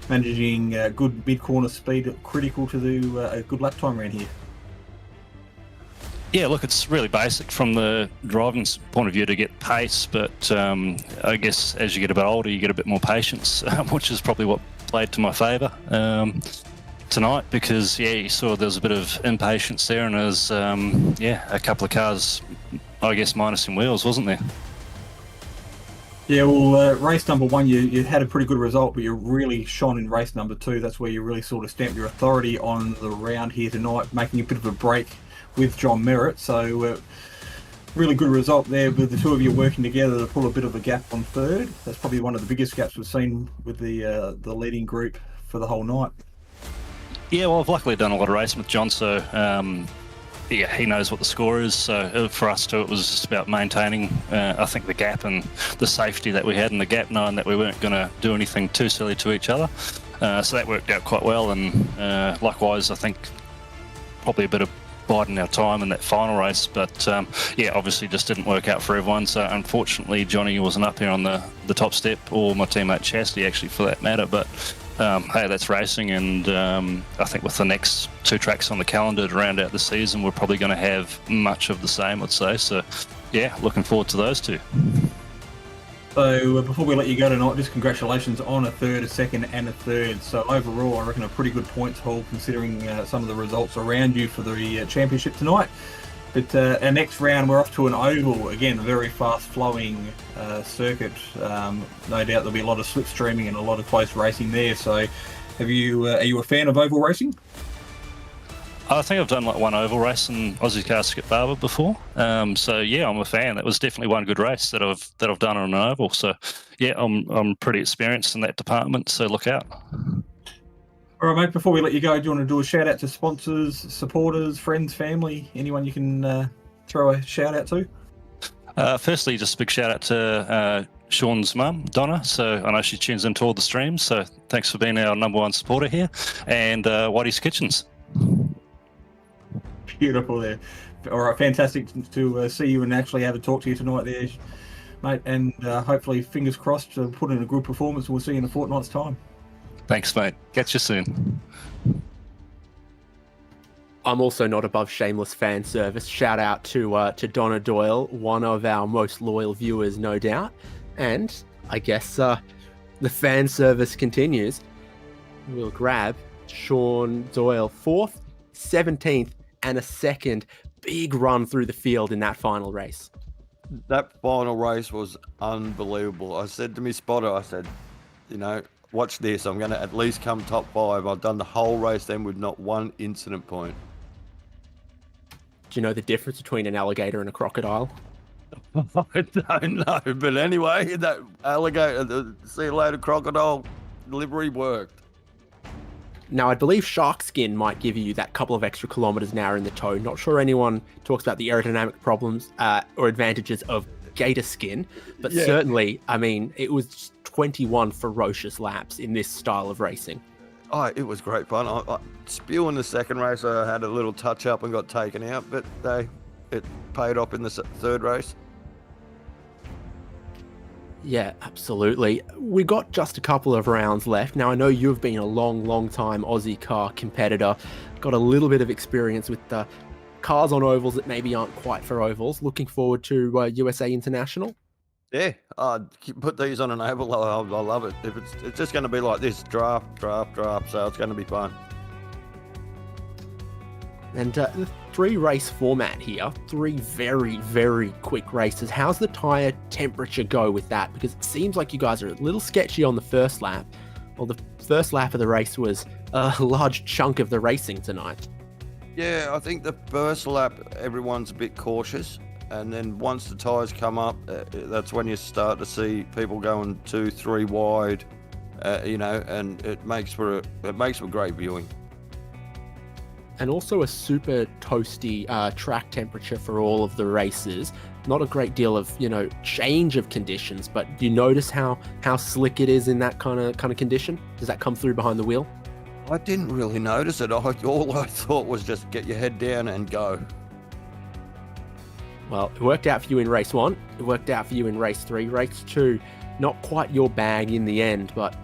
managing good mid-corner speed, critical to do a good lap time around here. Yeah, look, it's really basic from the driving point of view to get pace, but I guess as you get a bit older, you get a bit more patience, which is probably what played to my favour tonight, because yeah, you saw there was a bit of impatience there, and there's a couple of cars, I guess, minus in wheels, wasn't there? Yeah, well, race number 1, you had a pretty good result, but you really shone in race number 2. That's where you really sort of stamped your authority on the round here tonight, making a bit of a break with John Merritt. So really good result there with the two of you working together to pull a bit of a gap on third. That's probably one of the biggest gaps we've seen with the leading group for the whole night. Yeah, well, I've luckily done a lot of racing with John, so yeah, he knows what the score is. So for us too, it was just about maintaining, I think, the gap and the safety that we had in the gap, knowing that we weren't going to do anything too silly to each other. So that worked out quite well, and likewise, I think probably a bit of biding our time in that final race, but yeah, obviously just didn't work out for everyone. So unfortunately, Johnny wasn't up here on the top step, or my teammate Chastity, actually, for that matter. But hey, that's racing, and I think with the next 2 tracks on the calendar to round out the season, we're probably going to have much of the same, I'd say. So yeah, looking forward to those 2. So before we let you go tonight, just congratulations on a third, a second and a third. So overall, I reckon a pretty good points haul considering some of the results around you for the championship tonight. But our next round, we're off to an oval. Again, a very fast-flowing circuit. No doubt there'll be a lot of slipstreaming and a lot of close racing there. So are you a fan of oval racing? I think I've done like one oval race in Ozicar Skip Barber before. So yeah, I'm a fan. That was definitely one good race that I've done on an oval. So yeah, I'm pretty experienced in that department. So look out. All right, mate, before we let you go, do you want to do a shout out to sponsors, supporters, friends, family, anyone you can throw a shout out to? Firstly, just a big shout out to Sean's mum, Donna. So I know she tunes into all the streams. So thanks for being our #1 supporter here. And Whitey's Kitchens. Beautiful there. All right, fantastic to see you and actually have a talk to you tonight there, mate. And hopefully, fingers crossed, to put in a good performance. We'll see you in a fortnight's time. Thanks, mate. Catch you soon. I'm also not above shameless fan service. Shout out to Donna Doyle, one of our most loyal viewers, no doubt. And I guess the fan service continues. We'll grab Sean Doyle, 4th, 17th, and a 2nd. Big run through the field in that final race. That final race was unbelievable. I said to my spotter, I said, you know, watch this. I'm going to at least come top 5. I've done the whole race then with not one incident point. Do you know the difference between an alligator and a crocodile? I don't know. But anyway, that alligator, the see you later crocodile delivery worked. Now, I believe shark skin might give you that couple of extra kilometers an hour in the toe. Not sure anyone talks about the aerodynamic problems or advantages of gator skin, but Yeah. Certainly, I mean, it was 21 ferocious laps in this style of racing. Oh, it was great fun. I spew in the second race. I had a little touch up and got taken out, but it paid off in the third race. Yeah, absolutely. We got just a couple of rounds left. Now, I know you've been a long time Aussie car competitor. Got a little bit of experience with the cars on ovals that maybe aren't quite for ovals. Looking forward to USA International. Yeah, put these on an oval. I love it. If it's just going to be like this, draft. So it's going to be fun. And the 3-race format here, 3 very quick races. How's the tyre temperature go with that? Because it seems like you guys are a little sketchy on the first lap. Well, the first lap of the race was a large chunk of the racing tonight. Yeah, I think the first lap, everyone's a bit cautious. and then once the tyres come up, that's when you start to see people going 2-3 wide, and it makes for great viewing. And also a super toasty track temperature for all of the races. Not a great deal of, change of conditions, but do you notice how slick it is in that kind of condition? Does that come through behind the wheel? I didn't really notice it. All I thought was just get your head down and go. Well, it worked out for you in race 1. It worked out for you in race 3. Race 2, not quite your bag in the end, but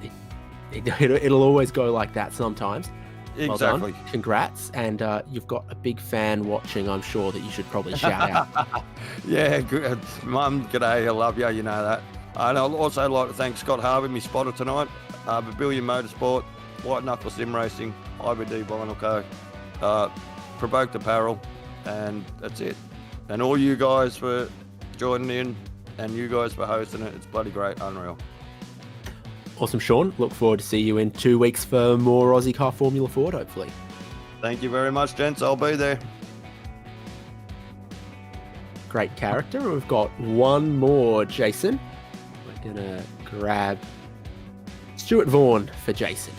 it'll always go like that sometimes. Exactly. Well done. Congrats. And you've got a big fan watching, I'm sure, that you should probably shout out. Yeah, good. Mum, g'day, I love you, you know that. And I'd also like to thank Scott Harvey, my spotter tonight, Babilion Motorsport, White Knuckle Sim Racing, IBD Vinyl Co, Provoked Apparel, and that's it. And all you guys for joining in, and you guys for hosting it. It's bloody great, unreal. Awesome, Sean. Look forward to see you in 2 weeks for more Ozicar Formula Ford, hopefully. Thank you very much, gents. I'll be there. Great character. We've got one more, Jason. We're going to grab Stuart Vaughan for Jason.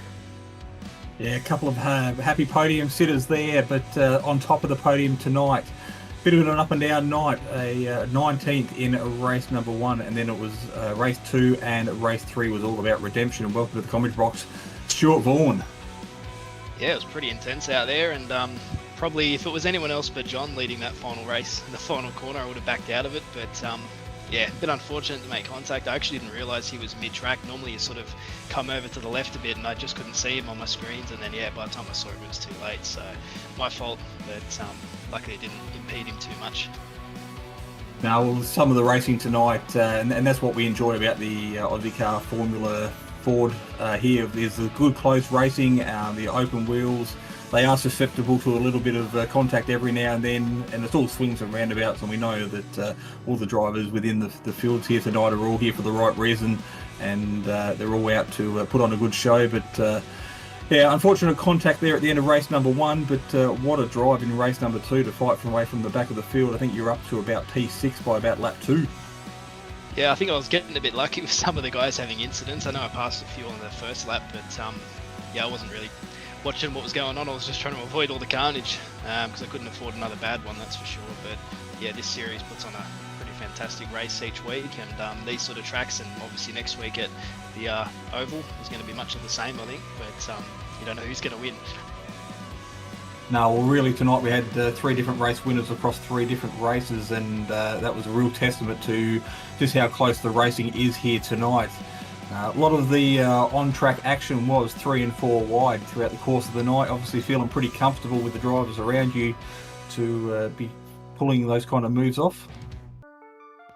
Yeah, a couple of happy podium sitters there, but on top of the podium tonight, bit of an up and down night, a 19th in race number 1, and then it was race 2 and race 3 was all about redemption. And welcome to the comment box, Stuart Vaughan. Yeah, it was pretty intense out there, and probably if it was anyone else but John leading that final race in the final corner, I would have backed out of it. But yeah, a bit unfortunate to make contact. I actually didn't realise he was mid-track. Normally you sort of come over to the left a bit, and I just couldn't see him on my screens. And then, yeah, by the time I saw him, it was too late. So my fault, but luckily it didn't impede him too much. Now, well, some of the racing tonight, and that's what we enjoy about the Ozicar Formula Ford here, is the good close racing, the open wheels. They are susceptible to a little bit of contact every now and then, and it's all swings and roundabouts, and we know that all the drivers within the fields here tonight are all here for the right reason, and they're all out to put on a good show. But yeah, unfortunate contact there at the end of race number 1, but what a drive in race number 2 to fight from away from the back of the field. I think you're up to about P6 by about lap 2. Yeah, I think I was getting a bit lucky with some of the guys having incidents. I know I passed a few on the first lap, but yeah, I wasn't really watching what was going on. I was just trying to avoid all the carnage because I couldn't afford another bad one, that's for sure. But yeah, this series puts on a pretty fantastic race each week, and these sort of tracks, and obviously next week at the Oval is going to be much of the same, I think. But you don't know who's going to win. No, well, really tonight we had 3 different race winners across 3 different races, and that was a real testament to just how close the racing is here tonight. A lot of the on-track action was 3 and 4 wide throughout the course of the night. Obviously feeling pretty comfortable with the drivers around you to be pulling those kind of moves off.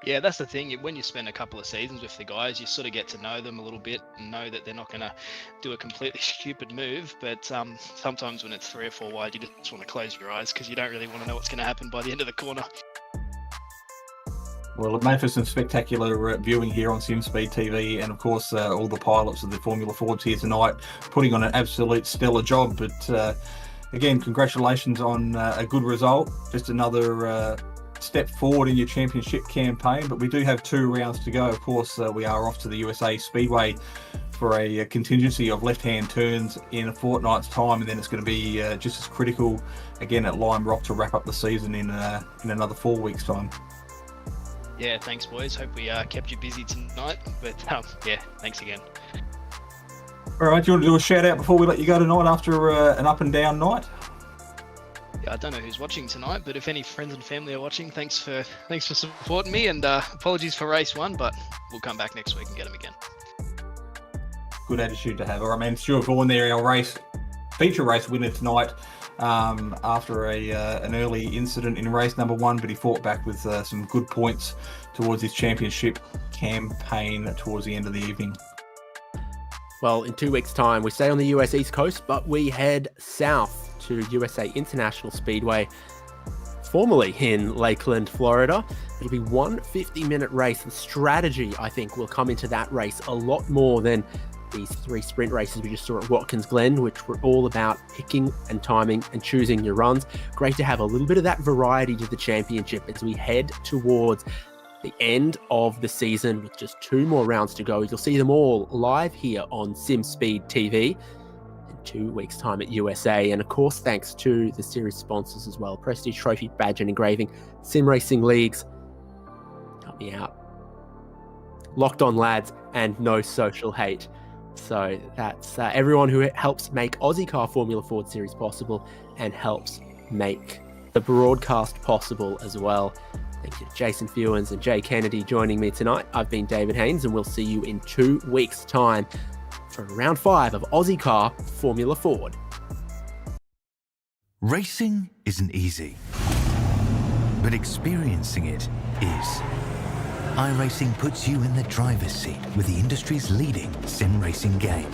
Yeah, that's the thing. When you spend a couple of seasons with the guys, you sort of get to know them a little bit and know that they're not going to do a completely stupid move. But sometimes when it's 3 or 4 wide, you just want to close your eyes because you don't really want to know what's going to happen by the end of the corner. Well, it made for some spectacular viewing here on Simspeed TV, and of course all the pilots of the Formula Fords here tonight putting on an absolute stellar job. But again, congratulations on a good result. Just another step forward in your championship campaign, but we do have 2 rounds to go. Of course, we are off to the USA Speedway for a contingency of left-hand turns in a fortnight's time, and then it's going to be just as critical again at Lime Rock to wrap up the season in another 4 weeks' time. Yeah, thanks, boys. Hope we kept you busy tonight. But yeah, thanks again. All right, do you want to do a shout out before we let you go tonight after an up and down night? Yeah, I don't know who's watching tonight, but if any friends and family are watching, thanks for supporting me, and apologies for race 1, but we'll come back next week and get them again. Good attitude to have. All right, man. Stuart Vaughan there, our feature race winner tonight. After an early incident in race number 1, but he fought back with some good points towards his championship campaign towards the end of the evening. Well, in 2 weeks' time, we stay on the US East Coast, but we head south to USA International Speedway, formerly in Lakeland, Florida. It'll be one 50-minute race. The strategy, I think, will come into that race a lot more than these 3 sprint races we just saw at Watkins Glen, which were all about picking and timing and choosing your runs. Great to have a little bit of that variety to the championship as we head towards the end of the season with just 2 more rounds to go. You'll see them all live here on Simspeed TV in 2 weeks' time at USA. And of course, thanks to the series sponsors as well, Prestige Trophy Badge and Engraving, Sim Racing Leagues, help me out, Locked On Lads, and No Social Hate. So that's everyone who helps make Ozicar Formula Ford Series possible and helps make the broadcast possible as well. Thank you to Jason Fewens and Jay Kennedy joining me tonight. I've been David Haynes, and we'll see you in 2 weeks' time for round 5 of Ozicar Formula Ford. Racing isn't easy, but experiencing it is. iRacing puts you in the driver's seat with the industry's leading sim racing game.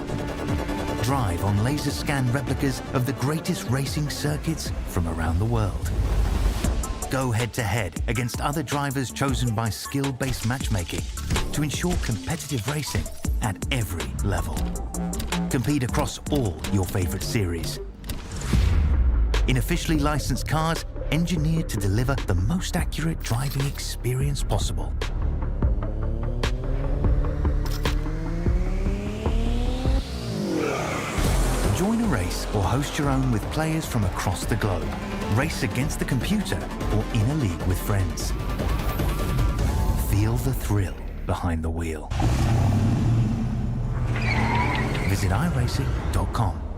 Drive on laser scan replicas of the greatest racing circuits from around the world. Go head-to-head against other drivers chosen by skill-based matchmaking to ensure competitive racing at every level. Compete across all your favorite series. In officially licensed cars, engineered to deliver the most accurate driving experience possible. Join a race or host your own with players from across the globe. Race against the computer or in a league with friends. Feel the thrill behind the wheel. Visit iRacing.com.